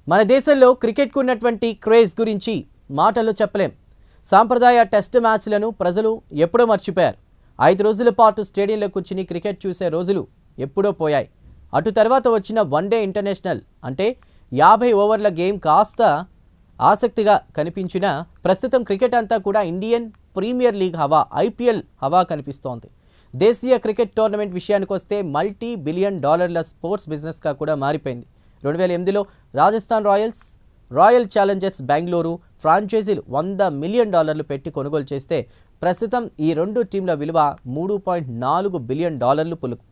మన దేశంలో క్రికెట్కు ఉన్నటువంటి క్రేజ్ గురించి మాటల్లో చెప్పలేం. సాంప్రదాయ టెస్ట్ మ్యాచ్లను ప్రజలు ఎప్పుడో మర్చిపోయారు. 5 రోజుల పాటు స్టేడియంలో కూర్చుని క్రికెట్ చూసే రోజులు ఎప్పుడో పోయాయి. అటు తర్వాత వచ్చిన వన్డే ఇంటర్నేషనల్ అంటే 50 ఓవర్ల గేమ్ కాస్త ఆసక్తిగా కనిపించినా ప్రస్తుతం క్రికెట్ అంతా కూడా ఇండియన్ ప్రీమియర్ లీగ్ హవా, ఐపీఎల్ హవా కనిపిస్తోంది. దేశీయ క్రికెట్ టోర్నమెంట్ విషయానికి వస్తే మల్టీ బిలియన్ డాలర్ల స్పోర్ట్స్ బిజినెస్గా కూడా మారిపోయింది. 2008లో Rajasthan Royals, Royal Challengers Bengaluru ఫ్రాంచైజీలు $100 మిలియన్ పెట్టి కొనుగోలు చేస్తే ప్రస్తుతం ఈ రెండు టీంల విలువ $3.4 బిలియన్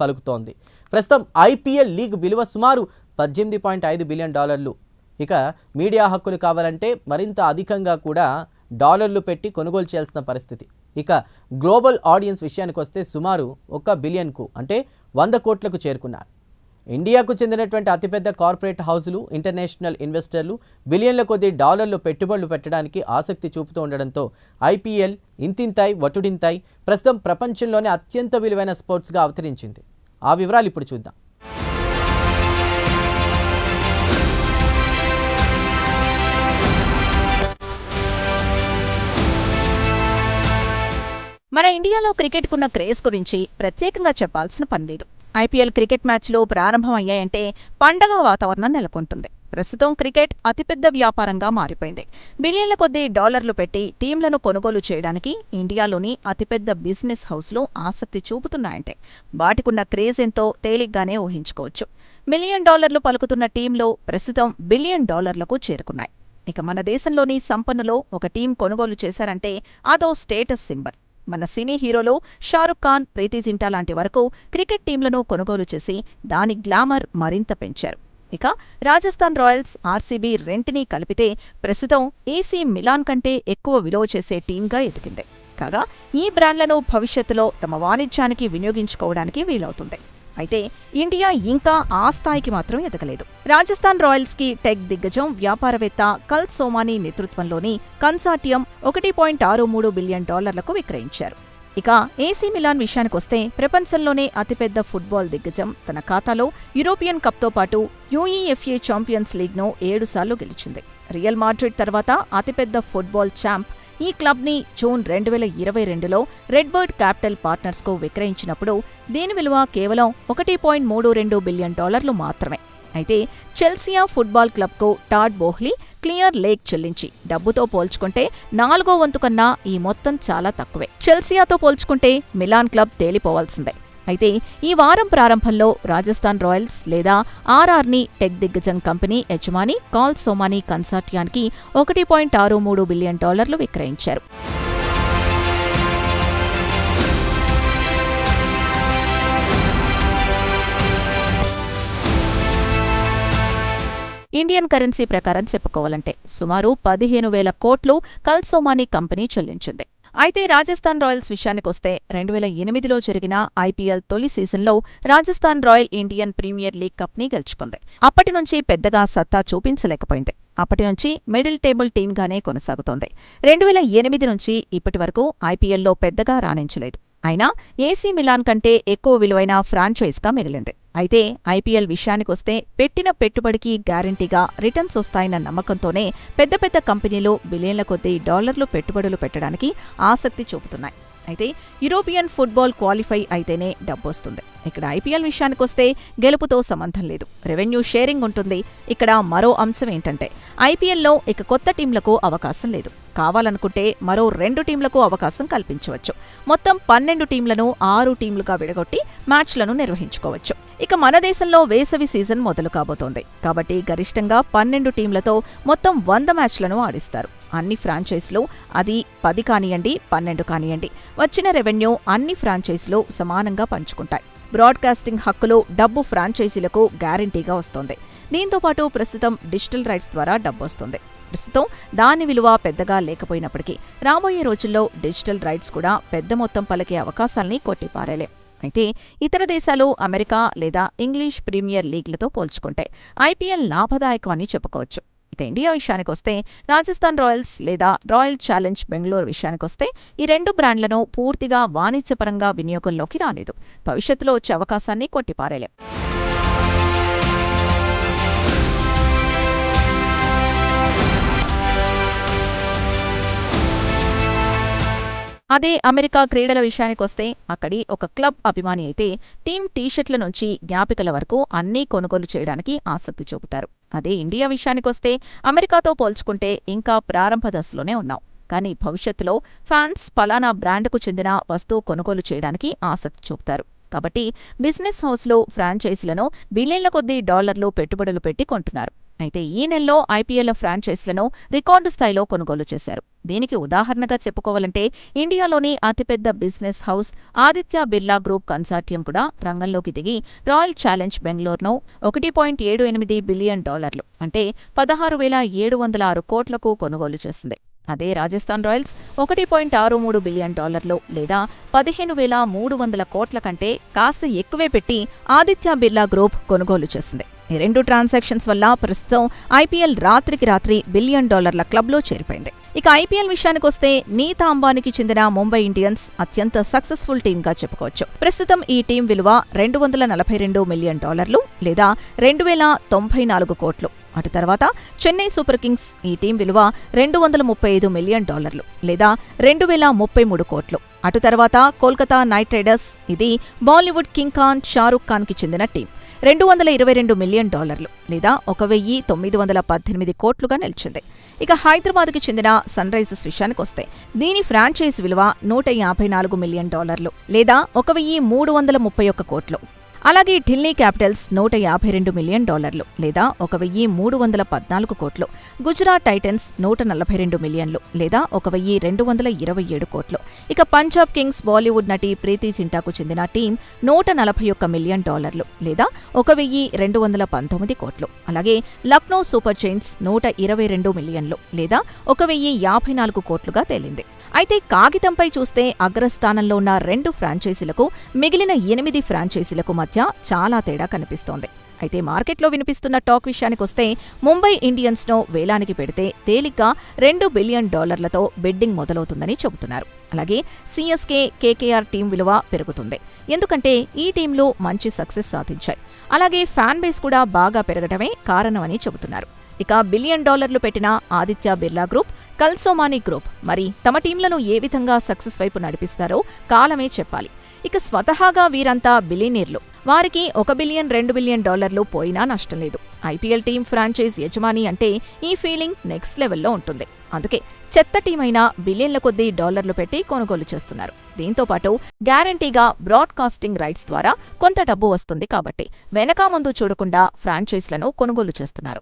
పలుకుతోంది. ప్రస్తుతం ఐపీఎల్ లీగ్ విలువ సుమారు $18.5 బిలియన్. ఇక మీడియా హక్కులు కావాలంటే మరింత అధికంగా కూడా డాలర్లు పెట్టి కొనుగోలు చేయాల్సిన పరిస్థితి. ఇక గ్లోబల్ ఆడియన్స్ విషయానికి వస్తే సుమారు $1 బిలియన్కు అంటే 100 కోట్లకు చేరుకున్నారు. ఇండియాకు చెందినటువంటి అతిపెద్ద కార్పొరేట్ హౌసులు, ఇంటర్నేషనల్ ఇన్వెస్టర్లు బిలియన్ల కొద్దీ డాలర్లు పెట్టుబడులు పెట్టడానికి ఆసక్తి చూపుతూ ఉండడంతో ఐపీఎల్ ఇంతింతాయ్ వటుడింతాయ్ ప్రస్తుతం ప్రపంచంలోనే అత్యంత విలువైన స్పోర్ట్స్గా అవతరించింది. ఆ వివరాలు ఇప్పుడు చూద్దాం. మన ఇండియాలో క్రికెట్కున్న క్రేజ్ గురించి ప్రత్యేకంగా చెప్పాల్సిన పని లేదు. ఐపీఎల్ క్రికెట్ మ్యాచ్లు ప్రారంభం అయ్యాయంటే పండగ వాతావరణం నెలకొంటుంది. ప్రస్తుతం క్రికెట్ అతిపెద్ద వ్యాపారంగా మారిపోయింది. బిలియన్ల కొద్దీ డాలర్లు పెట్టి టీంలను కొనుగోలు చేయడానికి ఇండియాలోని అతిపెద్ద బిజినెస్ హౌస్లు ఆసక్తి చూపుతున్నాయంటే వాటికున్న క్రేజ్ ఎంతో తేలిగ్గానే ఊహించుకోవచ్చు. $1 మిలియన్ పలుకుతున్న టీంలు ప్రస్తుతం $1 బిలియన్ చేరుకున్నాయి. ఇక మన దేశంలోని సంపన్నులో ఒక టీం కొనుగోలు చేశారంటే అదో స్టేటస్ సింబల్. మన సినీ హీరోలు షారుఖ్ ఖాన్, ప్రీతి జింటా లాంటి వరకు క్రికెట్ టీంలను కొనుగోలు చేసి దాని గ్లామర్ మరింత పెంచారు. ఇక రాజస్థాన్ రాయల్స్, ఆర్సీబీ రెంటినీ కలిపితే ప్రస్తుతం ఏసీ మిలాన్ కంటే ఎక్కువ విలువ చేసే టీంగా ఎదిగింది. కాగా ఈ బ్రాండ్లను భవిష్యత్తులో తమ వాణిజ్యానికి వినియోగించుకోవడానికి వీలవుతుంది. అయితే ఇండియా ఇంకా ఆ స్థాయికి మాత్రం ఎదగలేదు. రాజస్థాన్ రాయల్స్ కి టెక్ దిగ్గజం వ్యాపారవేత్త కల్ సోమానీ నేతృత్వంలోని కన్సార్టియం $1.63 బిలియన్ విక్రయించారు. ఇక ఏసీ మిలాన్ విషయానికొస్తే ప్రపంచంలోనే అతిపెద్ద ఫుట్బాల్ దిగ్గజం తన ఖాతాలో యూరోపియన్ కప్తో పాటు యూఈఎఫ్ఏ ఛాంపియన్స్ లీగ్ను 7 సార్లు గెలిచింది. రియల్ మాడ్రిడ్ తర్వాత అతిపెద్ద ఫుట్బాల్ ఛాంప్ ఈ క్లబ్ని జూన్ 2022లో రెడ్ బర్డ్ క్యాపిటల్ పార్ట్నర్స్కు విక్రయించినప్పుడు దీని విలువ కేవలం $1.32 బిలియన్ మాత్రమే. అయితే Chelsea football క్లబ్కు టాడ్ Boehly clear lake చెల్లించి డబ్బుతో పోల్చుకుంటే 4వ వంతు కన్నా ఈ మొత్తం చాలా తక్కువే. చెల్సియాతో పోల్చుకుంటే మిలాన్ క్లబ్ తేలిపోవాల్సిందే. అయితే ఈ వారం ప్రారంభంలో రాజస్థాన్ రాయల్స్ లేదా ఆర్ఆర్ని టెక్ దిగ్గజం కంపెనీ యజమాని call Somany కన్సార్టియానికి $1.63 billion విక్రయించారు. Indian currency ప్రకారం చెప్పుకోవాలంటే సుమారు 15,000 కోట్లు కల్ సోమానీ కంపెనీ చెల్లించింది. అయితే రాజస్థాన్ రాయల్స్ విషయానికొస్తే 2008లో జరిగిన ఐపీఎల్ తొలి సీజన్లో Rajasthan Royal Indian Premier League కప్ని గెలుచుకుంది. అప్పటి నుంచి పెద్దగా సత్తా చూపించలేకపోయింది. అప్పటి నుంచి మిడిల్ టేబుల్ టీమ్గానే కొనసాగుతోంది. 2008 నుంచి ఇప్పటి వరకు ఐపీఎల్లో పెద్దగా రాణించలేదు. అయినా ఏసీ మిలాన్ కంటే ఎక్కువ విలువైన ఫ్రాంచైజ్గా మిగిలింది. అయితే ఐపీఎల్ విషయానికొస్తే పెట్టిన పెట్టుబడికి గ్యారంటీగా రిటర్న్స్ వస్తాయన్న నమ్మకంతోనే పెద్ద పెద్ద కంపెనీలు బిలియన్ల కొద్దీ డాలర్లు పెట్టుబడులు పెట్టడానికి ఆసక్తి చూపుతున్నాయి. అయితే యూరోపియన్ ఫుట్బాల్ క్వాలిఫై అయితేనే డబ్బొస్తుంది. ఇక్కడ ఐపీఎల్ విషయానికొస్తే గెలుపుతో సంబంధం లేదు, రెవెన్యూ షేరింగ్ ఉంటుంది. ఇక్కడ మరో అంశం ఏంటంటే ఐపీఎల్లో ఇక కొత్త టీంలకు అవకాశం లేదు. కావాలనుకుంటే మరో 2 టీంలకు అవకాశం కల్పించవచ్చు. మొత్తం 12 టీంలను 6 టీంలుగా విడగొట్టి మ్యాచ్లను నిర్వహించుకోవచ్చు. ఇక మన దేశంలో వేసవి సీజన్ మొదలు కాబోతోంది కాబట్టి గరిష్టంగా 12 టీంలతో మొత్తం 100 మ్యాచ్లను ఆడిస్తారు. అన్ని ఫ్రాంచైజీలు, అది 10 కానియండి 12 కానియండి, వచ్చిన రెవెన్యూ అన్ని ఫ్రాంచైజీలు సమానంగా పంచుకుంటాయి. బ్రాడ్కాస్టింగ్ హక్కులు, డబ్బు ఫ్రాంచైజీలకు గ్యారంటీగా వస్తోంది. దీంతోపాటు ప్రస్తుతం డిజిటల్ రైట్స్ ద్వారా డబ్బొస్తుంది. ప్రస్తుతం దాని విలువ పెద్దగా లేకపోయినప్పటికీ రాబోయే రోజుల్లో డిజిటల్ రైట్స్ కూడా పెద్ద మొత్తం పలికే అవకాశాల్ని కొట్టిపారేలేం. అయితే ఇతర దేశాలు, అమెరికా లేదా ఇంగ్లీష్ ప్రీమియర్ లీగ్లతో పోల్చుకుంటే ఐపీఎల్ లాభదాయకం అని చెప్పుకోవచ్చు. ఇక ఇండియా విషయానికొస్తే రాజస్థాన్ రాయల్స్ లేదా రాయల్ ఛాలెంజ్ బెంగళూరు విషయానికొస్తే ఈ 2 బ్రాండ్లను పూర్తిగా వాణిజ్యపరంగా వినియోగంలోకి రాలేదు. భవిష్యత్తులో వచ్చే అవకాశాన్ని కొట్టిపారేలేం. అదే అమెరికా క్రీడల విషయానికొస్తే అక్కడి ఒక క్లబ్ అభిమాని అయితే టీం టీషర్ట్ల నుంచి జ్ఞాపికల వరకు అన్నీ కొనుగోలు చేయడానికి ఆసక్తి చూపుతారు. అదే ఇండియా విషయానికొస్తే అమెరికాతో పోల్చుకుంటే ఇంకా ప్రారంభ దశలోనే ఉన్నాం. కానీ భవిష్యత్తులో ఫ్యాన్స్ పలానా బ్రాండ్కు చెందిన వస్తువు కొనుగోలు చేయడానికి ఆసక్తి చూపుతారు. కాబట్టి బిజినెస్ హౌస్లో ఫ్రాంచైజీలను బిలియన్ల కొద్దీ డాలర్లు పెట్టుబడులు పెట్టి కొంటున్నారు. అయితే ఈ నెలలో ఐపీఎల్ ఫ్రాంచైజీలను రికార్డు స్థాయిలో కొనుగోలు చేశారు. దీనికి ఉదాహరణగా చెప్పుకోవాలంటే ఇండియాలోని అతిపెద్ద business house Aditya Birla group consortium కూడా రంగంలోకి దిగి రాయల్ ఛాలెంజ్ బెంగళూరును $1.78 బిలియన్ అంటే 16,706 కోట్లకు కొనుగోలు చేసింది. అదే రాజస్థాన్ రాయల్స్ $1.63 బిలియన్ లేదా 15,300 కోట్ల కంటే కాస్త ఎక్కువే పెట్టి ఆదిత్య బిర్లా గ్రూప్ కొనుగోలు చేసింది. ఈ రెండు ట్రాన్సాక్షన్స్ వల్ల ప్రస్తుతం ఐపీఎల్ రాత్రికి రాత్రి $1 బిలియన్ క్లబ్లో చేరిపోయింది. ఇక ఐపీఎల్ విషయానికొస్తే నీతా అంబానీకి చెందిన ముంబై ఇండియన్స్ అత్యంత సక్సెస్ఫుల్ టీమ్గా చెప్పుకోవచ్చు. ప్రస్తుతం ఈ టీం విలువ $242 మిలియన్ లేదా 2,094 కోట్లు. అటు తర్వాత చెన్నై సూపర్ కింగ్స్ ఈ టీం విలువ $235 మిలియన్ లేదా 2,033 కోట్లు. అటు తర్వాత కోల్కతా నైట్ రైడర్స్ ఇది బాలీవుడ్ కింగ్ ఖాన్ షారుఖ్ ఖాన్కి చెందిన టీం $222 మిలియన్ లేదా 1,918 కోట్లుగా నిలిచింది. ఇక హైదరాబాద్కి చెందిన సన్ రైజర్స్ విషయానికొస్తే దీని ఫ్రాంచైజ్ విలువ $154 మిలియన్ లేదా 1,331 కోట్లు. అలాగే ఢిల్లీ క్యాపిటల్స్ $152 మిలియన్ లేదా 1,314 కోట్లు. గుజరాత్ టైటన్స్ $142 మిలియన్లు లేదా 1,227 కోట్లు. ఇక పంజాబ్ కింగ్స్ బాలీవుడ్ నటి ప్రీతి జింటాకు చెందిన టీం $141 మిలియన్ లేదా 1,219 కోట్లు. అలాగే లక్నో సూపర్ జైంట్స్ $122 మిలియన్లు లేదా 1,054 కోట్లుగా తేలింది. అయితే కాగితంపై చూస్తే అగ్రస్థానంలో ఉన్న 2 ఫ్రాంచైజీలకు మిగిలిన 8 ఫ్రాంచైజీలకు మధ్య చాలా తేడా కనిపిస్తోంది. అయితే మార్కెట్లో వినిపిస్తున్న టాక్ విషయానికొస్తే ముంబై ఇండియన్స్ను వేలానికి పెడితే తేలిగ్గా $2 బిలియన్ బెడ్డింగ్ మొదలవుతుందని చెబుతున్నారు. అలాగే సిఎస్కే, కేకేఆర్ టీం విలువ పెరుగుతుంది. ఎందుకంటే ఈ టీంలు మంచి సక్సెస్ సాధించాయి. అలాగే ఫ్యాన్ బేస్ కూడా బాగా పెరగడమే కారణమని చెబుతున్నారు. ఇక $1 బిలియన్ పెట్టిన ఆదిత్య బిర్లా గ్రూప్, కల్సోమానీ గ్రూప్ మరి తమ టీంలను ఏ విధంగా సక్సెస్ వైపు నడిపిస్తారో కాలమే చెప్పాలి. ఇక స్వతహాగా వీరంతా బిలియనీర్లు. వారికి $1 బిలియన్, $2 బిలియన్ పోయినా నష్టం లేదు. ఐపీఎల్ టీం ఫ్రాంచైజ్ యజమాని అంటే ఈ ఫీలింగ్ నెక్స్ట్ లెవెల్లో ఉంటుంది. అందుకే చెత్త టీమైనా బిలియన్ల కొద్దీ డాలర్లు పెట్టి కొనుగోలు చేస్తున్నారు. దీంతో పాటు గ్యారంటీగా బ్రాడ్కాస్టింగ్ రైట్స్ ద్వారా కొంత డబ్బు వస్తుంది కాబట్టి వెనకా ముందు చూడకుండా ఫ్రాంచైజ్లను కొనుగోలు చేస్తున్నారు.